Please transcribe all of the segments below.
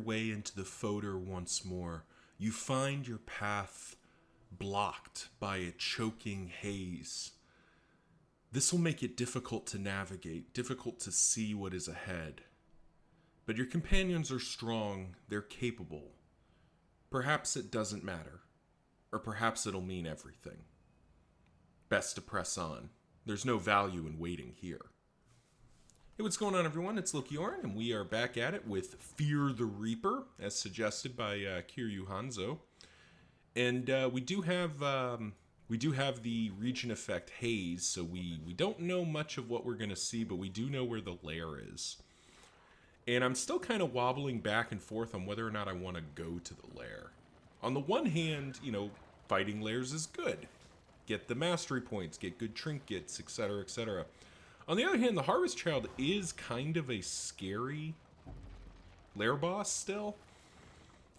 way into the Foetor once more, you find your path blocked by a choking haze. This will make it difficult to navigate, difficult to see what is ahead. But your companions are strong, they're capable. Perhaps it doesn't matter, or perhaps it'll mean everything. Best to press on. There's no value in waiting here. Hey, what's going on, everyone? It's Lokiorn, and we are back at it with Fear the Reaper, as suggested by Kiryu Hanzo. And we do have the region effect haze, so we don't know much of what we're going to see, but we do know where the lair is. And I'm still kind of wobbling back and forth on whether or not I want to go to the lair. On the one hand, fighting lairs is good. Get the mastery points, get good trinkets, etc., etc. On the other hand, the Harvest Child is kind of a scary lair boss still.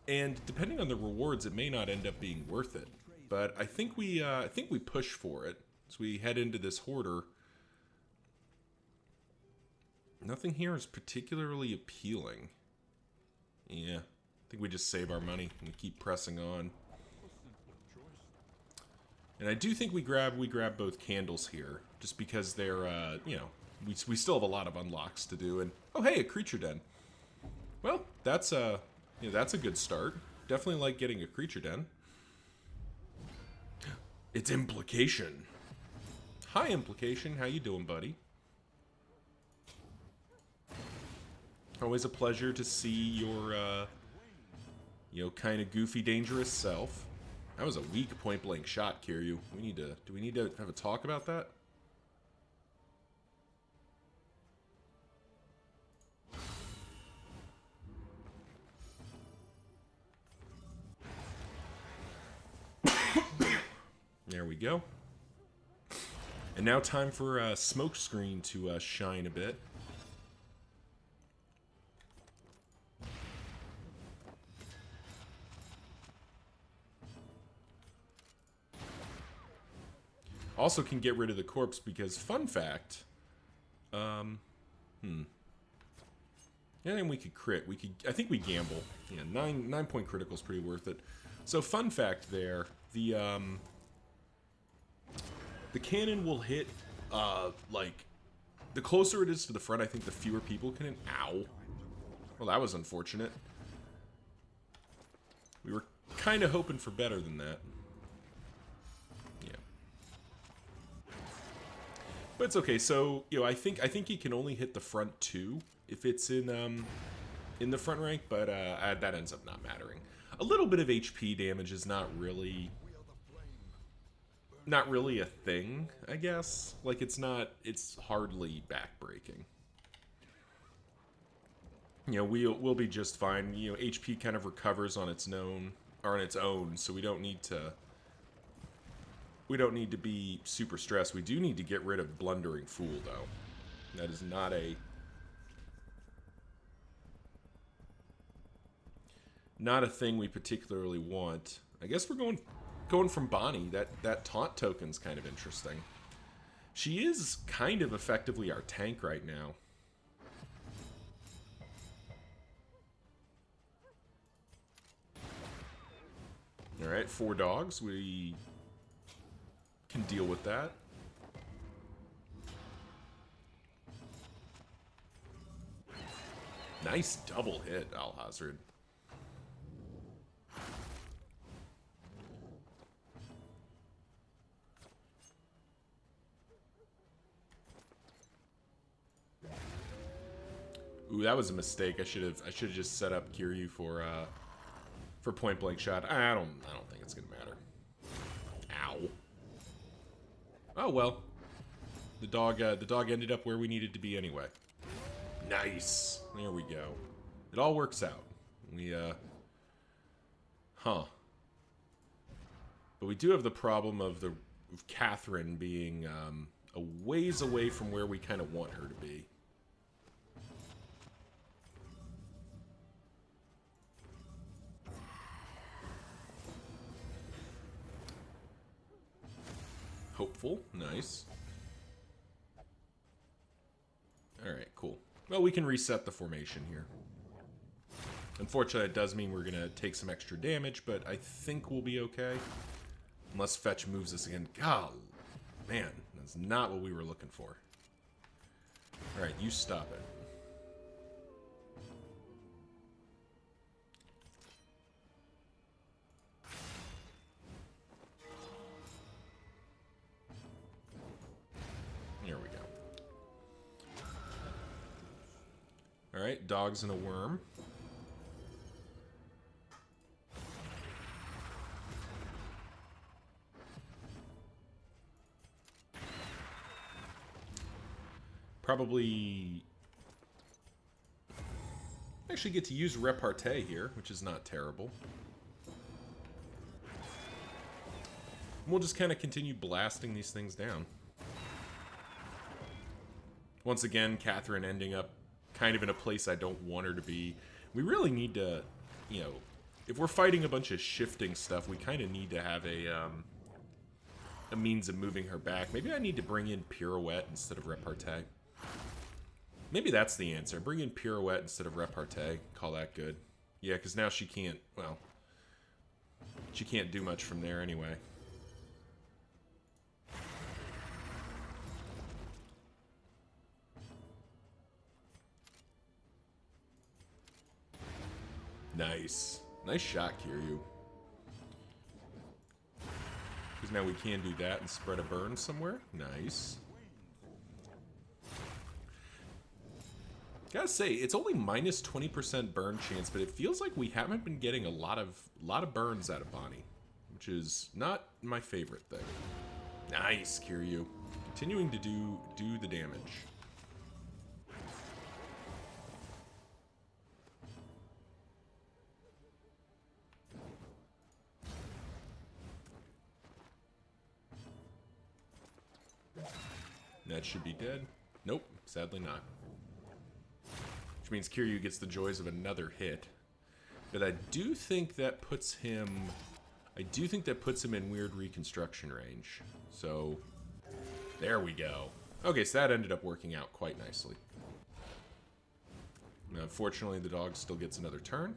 And depending on the rewards, it may not end up being worth it. But I think we push for it. So we head into this hoarder. Nothing here is particularly appealing. Yeah, I think we just save our money and keep pressing on. And I do think we grab both candles here, just because they're, we still have a lot of unlocks to do. And oh, hey, a creature den. Well, that's a good start. Definitely like getting a creature den. It's Implication. Hi, Implication. How you doing, buddy? Always a pleasure to see your, kind of goofy, dangerous self. That was a weak point-blank shot, Kiryu. Do we need to have a talk about that? There we go. And now time for Smokescreen to shine a bit. Also can get rid of the corpse because, fun fact, I think we could crit. I think we gamble. Yeah, 9-point critical is pretty worth it. So, fun fact there, the cannon will hit, the closer it is to the front, I think the fewer people can hit. Ow. Well, that was unfortunate. We were kind of hoping for better than that. But it's okay. So, I think he can only hit the front two if it's in the front rank, but that ends up not mattering. A little bit of HP damage is not really a thing, I guess. Like, it's hardly backbreaking. We'll be just fine. HP kind of recovers on its own, so we don't need to be super stressed. We do need to get rid of Blundering Fool, though. That is not a thing we particularly want. I guess we're going from Bonnie. That taunt token's kind of interesting. She is kind of effectively our tank right now. Alright, 4 dogs. We can deal with that. Nice double hit, Alhazard. Ooh, that was a mistake. I should have just set up Kiryu for point blank shot. I don't think it's gonna matter. Ow. Oh well, the dog ended up where we needed to be anyway. Nice. There we go. It all works out. But we do have the problem of Catherine being a ways away from where we kind of want her to be. Hopeful. Nice. Alright, cool. Well, we can reset the formation here. Unfortunately, it does mean we're going to take some extra damage, but I think we'll be okay. Unless Fetch moves us again. God, man, that's not what we were looking for. Alright, you stop it. There we go. Alright, dogs and a worm. Probably actually get to use repartee here, which is not terrible. We'll just kind of continue blasting these things down. Once again, Catherine ending up kind of in a place I don't want her to be. We really need to, you know, if we're fighting a bunch of shifting stuff, we kind of need to have a means of moving her back. Maybe I need to bring in pirouette instead of repartee. Maybe that's the answer. Bring in pirouette instead of repartee. Call that good. Yeah, because now she can't, well, she can't do much from there anyway. Nice. Nice shot, Kiryu. Because now we can do that and spread a burn somewhere. Nice. Gotta say, it's only minus 20% burn chance, but it feels like we haven't been getting a lot of burns out of Bonnie, which is not my favorite thing. Nice, Kiryu. Continuing to do the damage. That should be dead. Nope, sadly not. Which means Kiryu gets the joys of another hit. But I do think that puts him in weird reconstruction range. So there we go. Okay, so that ended up working out quite nicely. Now, unfortunately, the dog still gets another turn,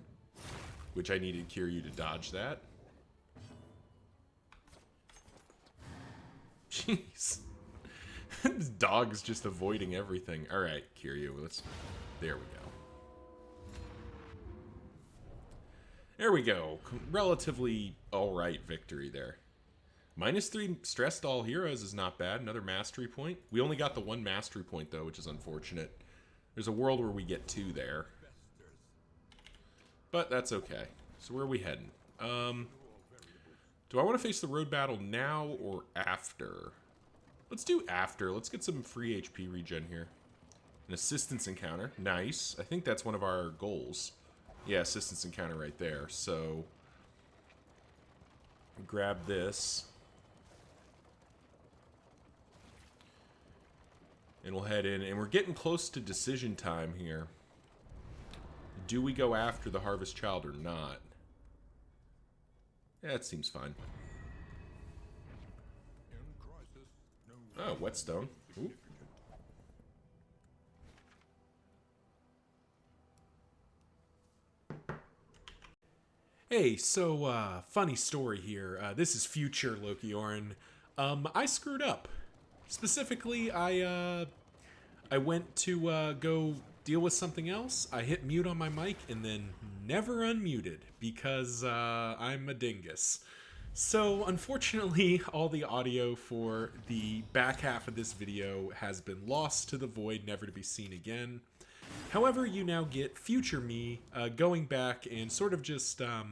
which I needed Kiryu to dodge that. Jeez. This dog's just avoiding everything. Alright, Kiryu, let's... There we go. There we go. Relatively alright victory there. -3 stressed all heroes is not bad. Another mastery point. We only got the one mastery point, though, which is unfortunate. There's a world where we get 2 there. But that's okay. So where are we heading? Do I want to face the road battle now or after? Let's do after. Let's get some free HP regen here. An assistance encounter. Nice. I think that's one of our goals. Yeah, assistance encounter right there. So, grab this. And we'll head in. And we're getting close to decision time here. Do we go after the Harvest Child or not? Yeah, it seems fine. Oh, whetstone. Ooh. Hey, so, funny story here. This is future Loki Orin. I screwed up. Specifically, I went to, go deal with something else. I hit mute on my mic and then never unmuted because, I'm a dingus. So, unfortunately, all the audio for the back half of this video has been lost to the void, never to be seen again. However, you now get future me going back and sort of just, I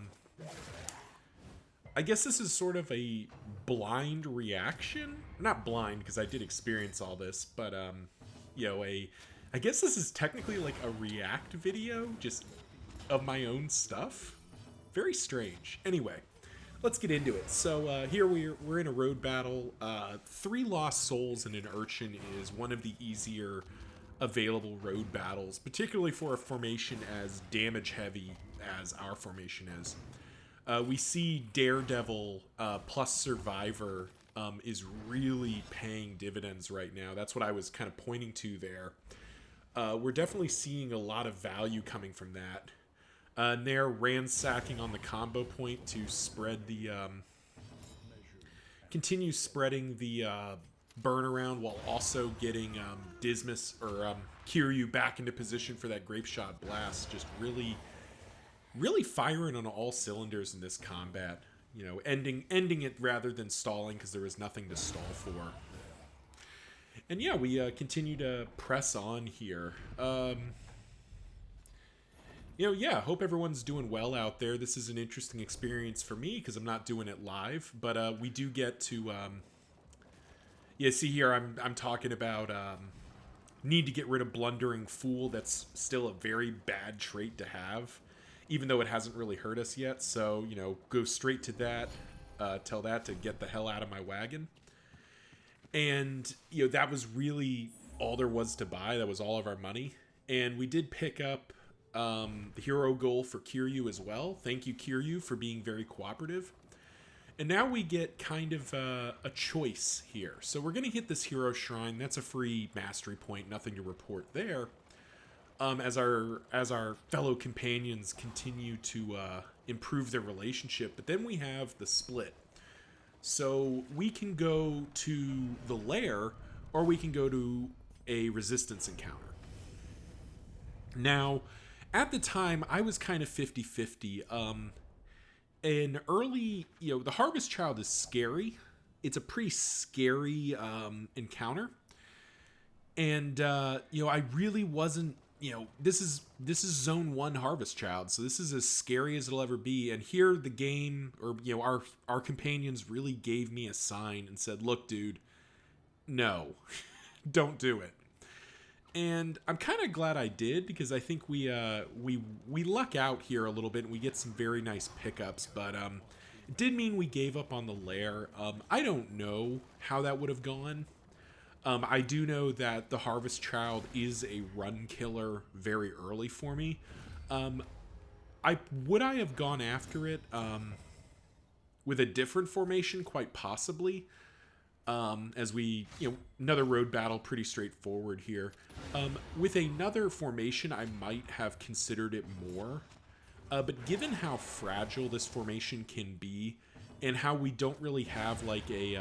guess this is sort of a blind reaction. Not blind, because I did experience all this, but, you know, I guess this is technically like a react video, just of my own stuff. Very strange. Anyway. Let's get into it. So here we're in a road battle. 3 lost souls and an urchin is one of the easier available road battles, particularly for a formation as damage heavy as our formation is. We see Daredevil plus Survivor is really paying dividends right now. That's what I was kind of pointing to there. We're definitely seeing a lot of value coming from that. Nair ransacking on the combo point to spread the continue spreading the burn around while also getting Dismas or Kiryu back into position for that grape shot blast. Just really firing on all cylinders in this combat. You know, ending it rather than stalling because there was nothing to stall for. And yeah, we continue to press on here. You know, yeah, hope everyone's doing well out there. This is an interesting experience for me because I'm not doing it live, but we do get to. Yeah, see here, I'm talking about need to get rid of Blundering Fool. That's still a very bad trait to have, even though it hasn't really hurt us yet. So, you know, go straight to that. Tell that to get the hell out of my wagon. And, you know, that was really all there was to buy. That was all of our money. And we did pick up the hero goal for Kiryu as well. Thank you, Kiryu, for being very cooperative. And now we get kind of a choice here. So we're going to hit this hero shrine. That's a free mastery point. Nothing to report there. As our fellow companions continue to improve their relationship. But then we have the split. So we can go to the lair, or we can go to a resistance encounter. Now, at the time, I was kind of 50-50. An early, you know, the Harvest Child is scary. It's a pretty scary encounter. And, you know, I really wasn't, you know, this is Zone 1 Harvest Child, so this is as scary as it'll ever be. And here the game, or, you know, our companions really gave me a sign and said, look, dude, no, don't do it. And I'm kind of glad I did, because I think we luck out here a little bit and we get some very nice pickups, but it did mean we gave up on the lair. I don't know how that would have gone. I do know that the Harvest Child is a run killer very early for me. Would I have gone after it with a different formation? Quite possibly. As we, you know, another road battle, pretty straightforward here. With another formation, I might have considered it more. But given how fragile this formation can be, and how we don't really have like a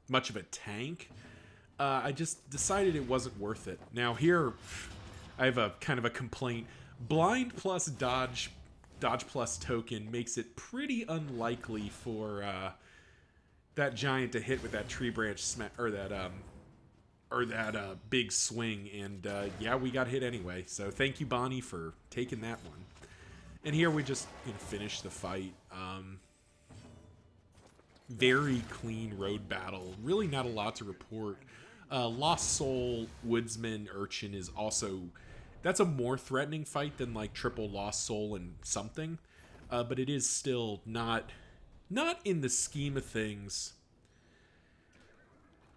much of a tank, I just decided it wasn't worth it. Now here, I have a kind of a complaint. Blind plus dodge plus token makes it pretty unlikely for that giant to hit with that tree branch or that big swing, and yeah, we got hit anyway. So thank you, Bonnie, for taking that one. And here we just, you know, finish the fight. Very clean road battle. Really not a lot to report. Lost Soul Woodsman Urchin is also, that's a more threatening fight than like triple Lost Soul and something, but it is still not in the scheme of things.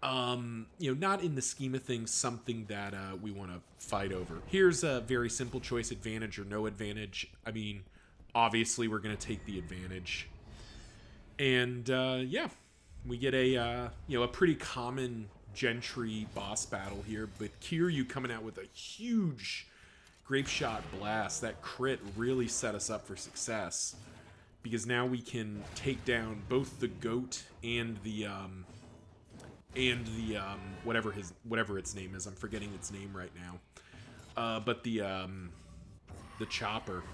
You know, not in the scheme of things something that we want to fight over. Here's a very simple choice: advantage or no advantage. I mean, obviously we're going to take the advantage. And yeah, we get a you know, a pretty common Gentry boss battle here, but Kiryu coming out with a huge grape shot blast. That crit really set us up for success, because now we can take down both the goat and the whatever its name is. I'm forgetting its name right now. But the chopper.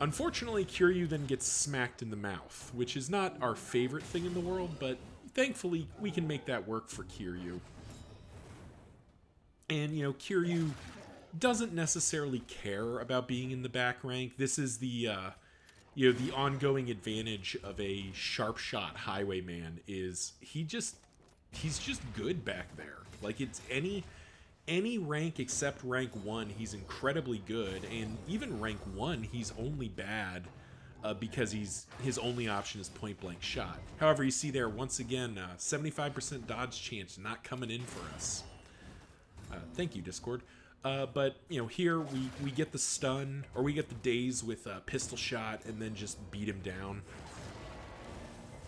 Unfortunately, Kiryu then gets smacked in the mouth, which is not our favorite thing in the world, but thankfully we can make that work for Kiryu. And, you know, Kiryu doesn't necessarily care about being in the back rank. This is the you know, the ongoing advantage of a sharp shot highwayman is he's just good back there. Like, it's any rank except rank 1, he's incredibly good, and even rank 1, he's only bad because his only option is point blank shot. However, you see there once again, 75% dodge chance not coming in for us. Thank you, Discord. But, you know, here we get the stun, or we get the daze with pistol shot, and then just beat him down.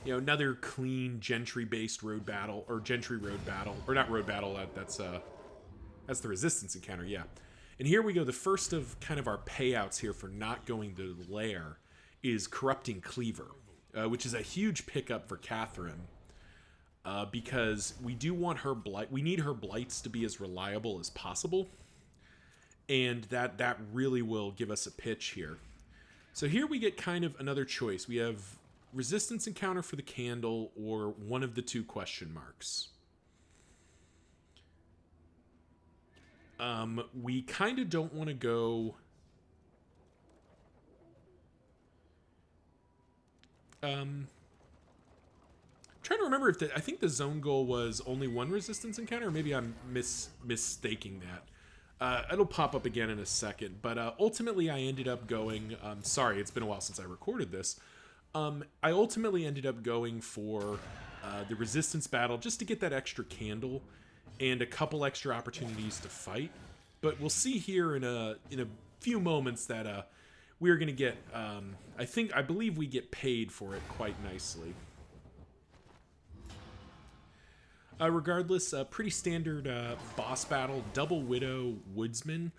You know, another clean Gentry-based road battle, or Gentry road battle, or not road battle, that's the resistance encounter, yeah. And here we go. The first of kind of our payouts here for not going to the lair is Corrupting Cleaver, which is a huge pickup for Catherine, because we do want her blight. We need her blights to be as reliable as possible, and that really will give us a pitch here. So here we get kind of another choice. We have resistance encounter for the candle or one of the two question marks. We kind of don't want to go... trying to remember if I think the zone goal was only one resistance encounter, or maybe I'm mistaking that. It'll pop up again in a second, but ultimately I ended up going... sorry, it's been a while since I recorded this. I ultimately ended up going for the resistance battle just to get that extra candle and a couple extra opportunities to fight. But we'll see here in a few moments that we're going to get... I believe we get paid for it quite nicely. Regardless, a pretty standard boss battle, Double Widow Woodsman.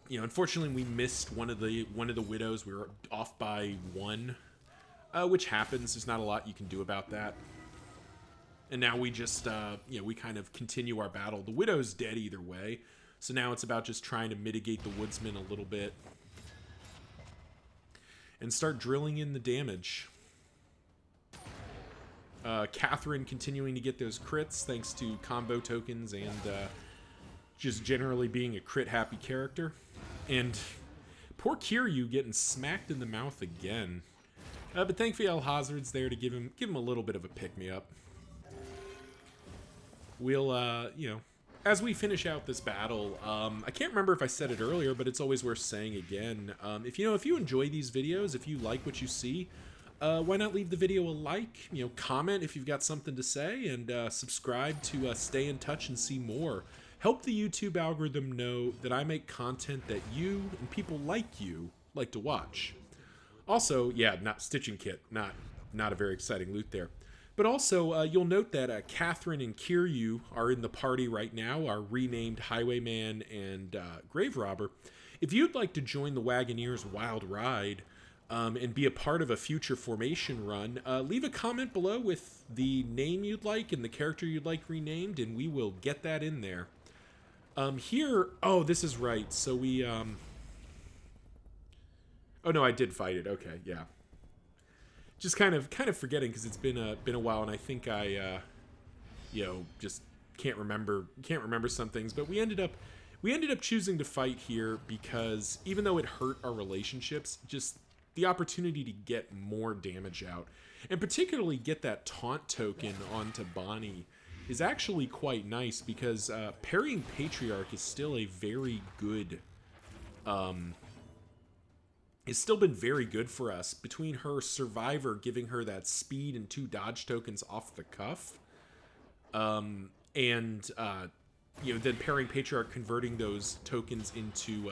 Unfortunately, we missed one of the widows. We were off by one, which happens. There's not a lot you can do about that. And now we just, we kind of continue our battle. The widow's dead either way, so now it's about just trying to mitigate the Woodsman a little bit and start drilling in the damage. Catherine continuing to get those crits thanks to combo tokens and just generally being a crit-happy character. And poor Kiryu getting smacked in the mouth again. But thankfully Alhazred's there to give him a little bit of a pick-me-up. We'll, as we finish out this battle, I can't remember if I said it earlier, but it's always worth saying again. If you enjoy these videos, if you like what you see, why not leave the video a like, comment if you've got something to say, and subscribe to stay in touch and see more. Help the YouTube algorithm know that I make content that you and people like you like to watch. Also, not Stitching Kit, not a very exciting loot there. But also, you'll note that Catherine and Kiryu are in the party right now, our renamed Highwayman and Grave Robber. If you'd like to join the Wagoneers Wild Ride, and be a part of a future formation run, leave a comment below with the name you'd like and the character you'd like renamed, and we will get that in there. Here, oh, this is right. So we, oh no, I did fight it. Okay, yeah. Just kind of forgetting because it's been a while, and I think I, just can't remember some things. But we ended up choosing to fight here because even though it hurt our relationships, just the opportunity to get more damage out, and particularly get that taunt token onto Bonnie, is actually quite nice because parrying Patriarch is still a very good... it's still been very good for us. Between her Survivor giving her that speed and 2 dodge tokens off the cuff, and then parrying Patriarch, converting those tokens into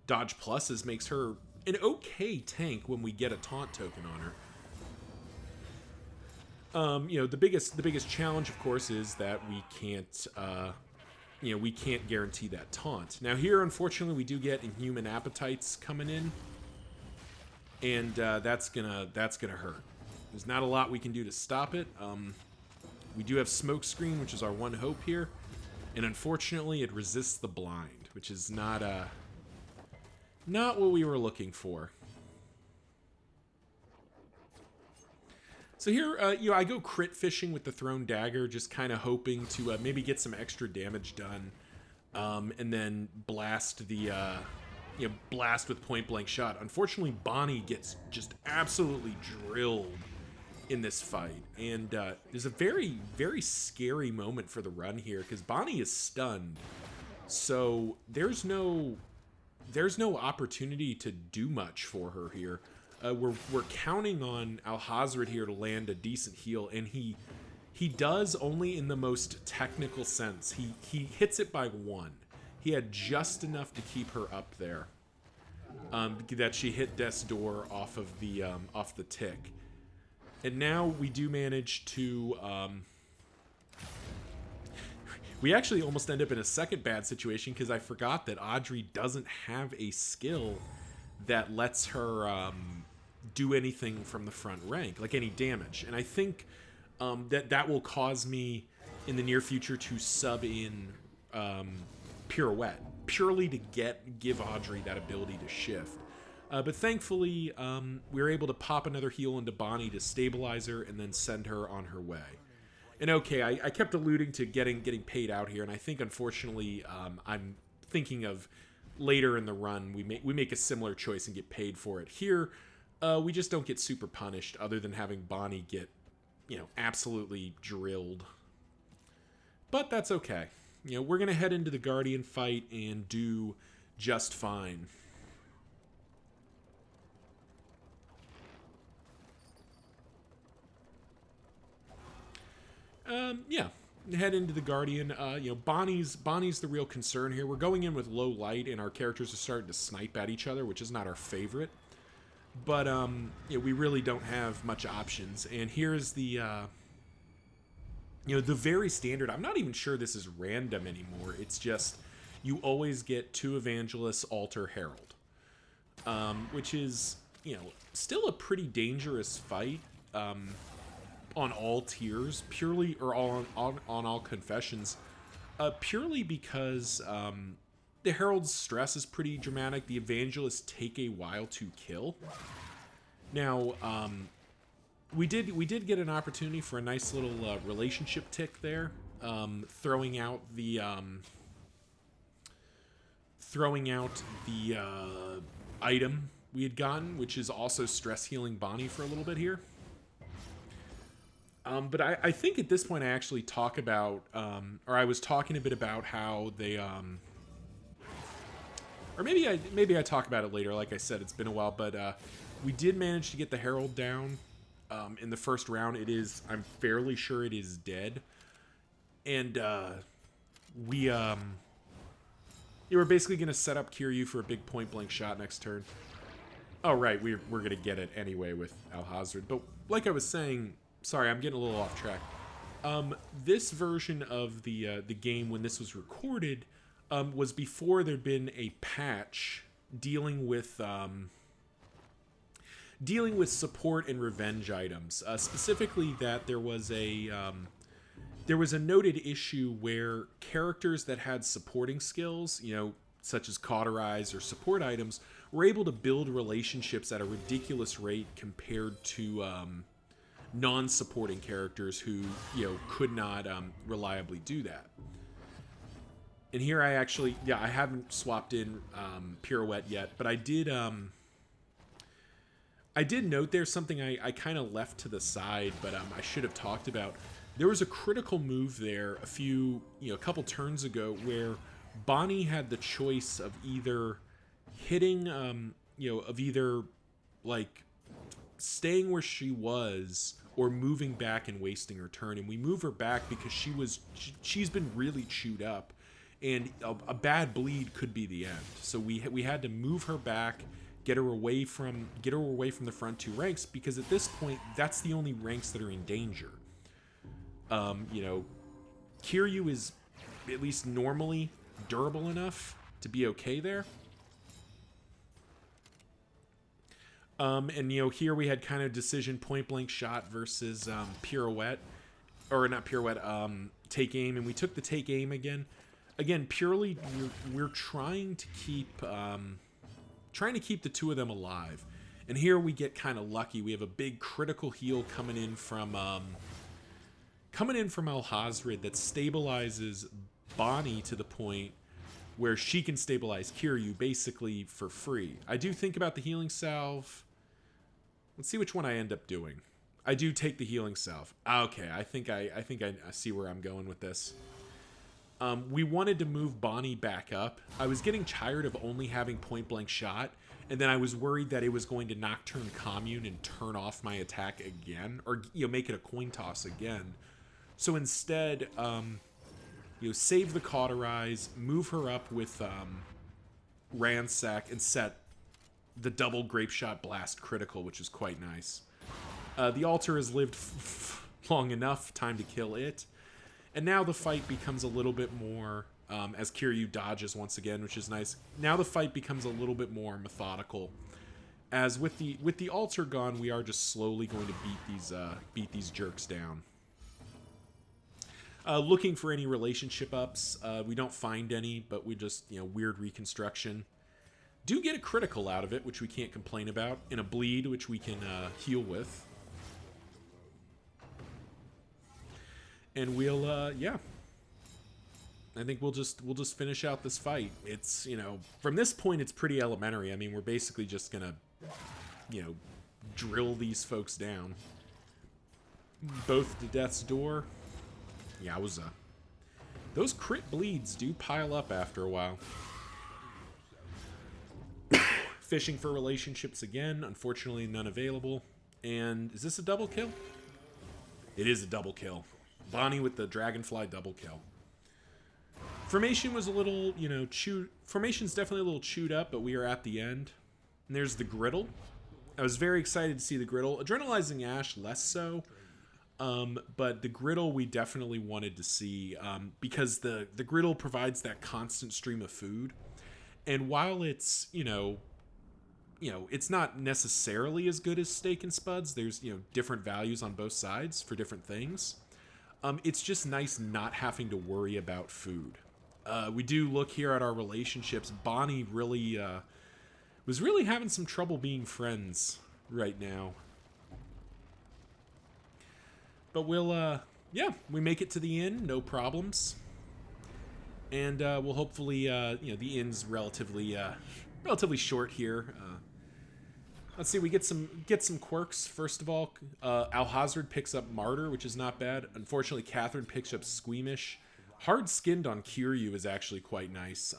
dodge pluses makes her an okay tank when we get a taunt token on her. The biggest challenge, of course, is that we can't guarantee that taunt. Now here, unfortunately, we do get Inhuman Appetites coming in, and that's gonna hurt. There's not a lot we can do to stop it. We do have Smokescreen, which is our one hope here, and unfortunately, it resists the blind, which is not what we were looking for. So here, I go crit fishing with the thrown dagger, just kind of hoping to maybe get some extra damage done, and then blast with point blank shot. Unfortunately, Bonnie gets just absolutely drilled in this fight, and there's a very, very scary moment for the run here because Bonnie is stunned, so there's no opportunity to do much for her here. We're counting on Alhazred here to land a decent heal, and he does only in the most technical sense. He hits it by 1. He had just enough to keep her up there, that she hit Death's Door off of the tick, and now we do manage to We actually almost end up in a second bad situation because I forgot that Audrey doesn't have a skill that lets her do anything from the front rank, like any damage. And I think that will cause me in the near future to sub in Pirouette, purely to give Audrey that ability to shift. But thankfully, we were able to pop another heal into Bonnie to stabilize her and then send her on her way. And okay, I kept alluding to getting paid out here, and I think unfortunately, I'm thinking of later in the run we make a similar choice and get paid for it. Here, we just don't get super punished, other than having Bonnie get, absolutely drilled. But that's okay. We're gonna head into the Guardian fight and do just fine. Yeah, head into the Guardian. Bonnie's the real concern here. We're going in with low light, and our characters are starting to snipe at each other, which is not our favorite. But we really don't have much options. And here's the the very standard. I'm not even sure this is random anymore. It's just you always get 2 Evangelists, Altar, Herald, which is still a pretty dangerous fight. On all tiers, purely, or on all confessions, purely because the Herald's stress is pretty dramatic. The Evangelists take a while to kill. Now, we did get an opportunity for a nice little relationship tick there, throwing out the item we had gotten, which is also stress healing Bonnie for a little bit here. But I think at this point I actually talk about, or I was talking a bit about how they, or maybe I talk about it later. Like I said, it's been a while, but we did manage to get the Herald down in the first round. I'm fairly sure it is dead, and we were basically going to set up Kiryu for a big point blank shot next turn. Oh right, we're going to get it anyway with Alhazred. But like I was saying. Sorry, I'm getting a little off track. This version of the game, when this was recorded, was before there'd been a patch dealing with support and revenge items. Specifically, that there was a noted issue where characters that had supporting skills, such as cauterize or support items, were able to build relationships at a ridiculous rate compared to non-supporting characters who could not reliably do that. And here I actually I haven't swapped in Pirouette yet, but I did note there's something I kind of left to the side, but I should have talked about. There was a critical move there a couple turns ago where Bonnie had the choice of either hitting staying where she was or moving back and wasting her turn. And we move her back because she's been really chewed up, and a bad bleed could be the end. So we had to move her back, get her away from the front 2 ranks, because at this point that's the only ranks that are in danger. Kiryu is at least normally durable enough to be okay there. And here we had kind of decision point blank shot versus Pirouette, or not Pirouette, take aim, and we took the take aim again. Again, purely we're trying to keep the 2 of them alive, and here we get kind of lucky. We have a big critical heal coming in from Alhazred that stabilizes Bonnie to the point where she can stabilize Kiryu basically for free. I do think about the healing salve. Let's see which one I end up doing. I do take the healing salve. Okay, I think I see where I'm going with this. We wanted to move Bonnie back up. I was getting tired of only having point blank shot, and then I was worried that it was going to Nocturne Commune and turn off my attack again, or make it a coin toss again. So instead, save the cauterize, move her up with ransack, and set the double grape shot blast critical, which is quite nice. The altar has lived long enough, time to kill it. And now the fight becomes a little bit more, as Kiryu dodges once again, which is nice. Now the fight becomes a little bit more methodical. As with the altar gone, we are just slowly going to beat these jerks down. Looking for any relationship ups. We don't find any, but we just, weird reconstruction. Do get a critical out of it, which we can't complain about, and a bleed, which we can heal with. And we'll, yeah. I think we'll just finish out this fight. It's, from this point, it's pretty elementary. I mean, we're basically just gonna, drill these folks down. Both to death's door. Yowza. Those crit bleeds do pile up after a while. Fishing for relationships again. Unfortunately, none available. And is this a double kill? It is a double kill. Bonnie with the dragonfly double kill. Formation was a little, Formation's definitely a little chewed up, but we are at the end. And there's the griddle. I was very excited to see the griddle. Adrenalizing Ash, less so. But the griddle we definitely wanted to see, because the griddle provides that constant stream of food. And while it's, it's not necessarily as good as steak and spuds, there's, different values on both sides for different things. It's just nice not having to worry about food. We do look here at our relationships. Bonnie really was really having some trouble being friends right now. But we'll, we make it to the inn, no problems. And we'll hopefully, the inn's relatively short here. Let's see, we get some quirks, first of all. Alhazard picks up Martyr, which is not bad. Unfortunately, Catherine picks up Squeamish. Hard-skinned on Kiryu is actually quite nice.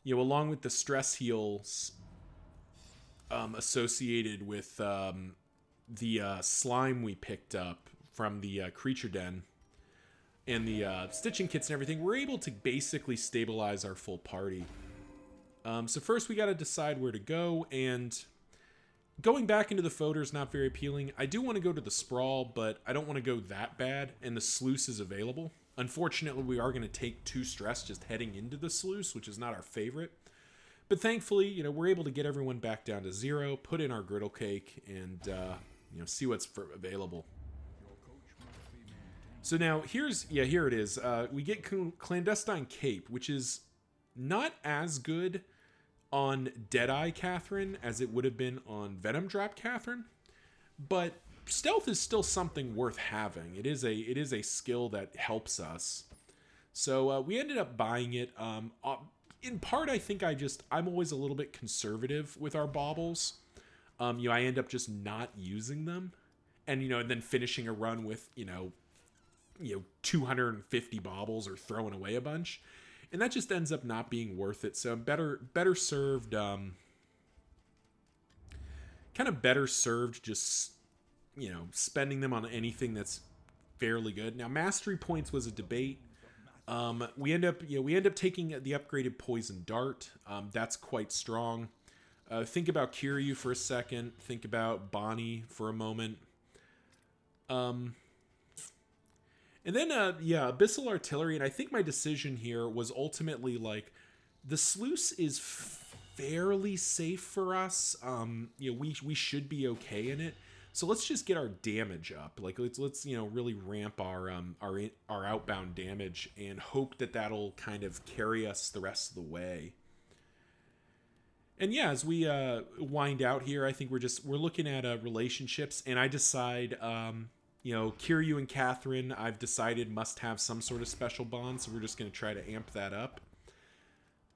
Along with the stress heals associated with the slime we picked up from the creature den and the stitching kits and everything, we're able to basically stabilize our full party. So first we got to decide where to go, and going back into the Foetor is not very appealing. I do want to go to the Sprawl, but I don't want to go that bad, and the Sluice is available. Unfortunately, we are going to take 2 stress just heading into the Sluice, which is not our favorite. But thankfully, we're able to get everyone back down to 0, put in our griddle cake, and see what's available. So now here it is. We get Clandestine Cape, which is not as good on Deadeye Catherine as it would have been on Venom Drop Catherine, but stealth is still something worth having. It is a skill that helps us. So we ended up buying it. In part, I think I'm always a little bit conservative with our baubles. I end up just not using them, and and then finishing a run with 250 baubles or throwing away a bunch, and that just ends up not being worth it. So I'm better served, better served just spending them on anything that's fairly good. Now, mastery points was a debate. We end up taking the upgraded poison dart. That's quite strong. Think about Kiryu for a second. Think about Bonnie for a moment. And then, Abyssal Artillery. And I think my decision here was ultimately the Sluice is fairly safe for us. We should be okay in it. So let's just get our damage up. Let's really ramp our outbound damage and hope that that'll kind of carry us the rest of the way. And yeah, as we wind out here, I think we're looking at relationships, and I decide, Kiryu and Catherine, I've decided must have some sort of special bond, so we're just going to try to amp that up.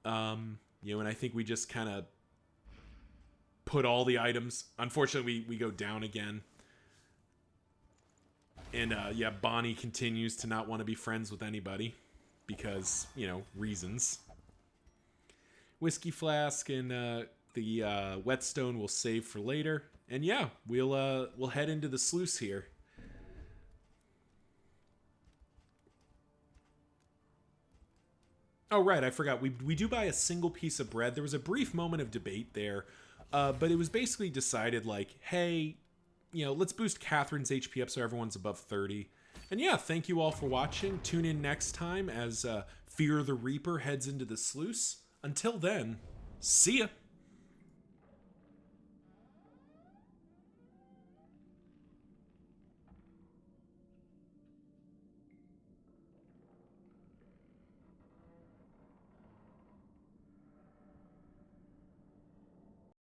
And I think we just kind of put all the items. Unfortunately, we go down again. And Bonnie continues to not want to be friends with anybody because, reasons. Whiskey flask and the whetstone we'll save for later. And yeah, we'll head into the sluice here. Oh, right, I forgot. We do buy a single piece of bread. There was a brief moment of debate there, but it was basically decided, hey, let's boost Catherine's HP up so everyone's above 30. And yeah, thank you all for watching. Tune in next time as Fear the Reaper heads into the sluice. Until then, see ya.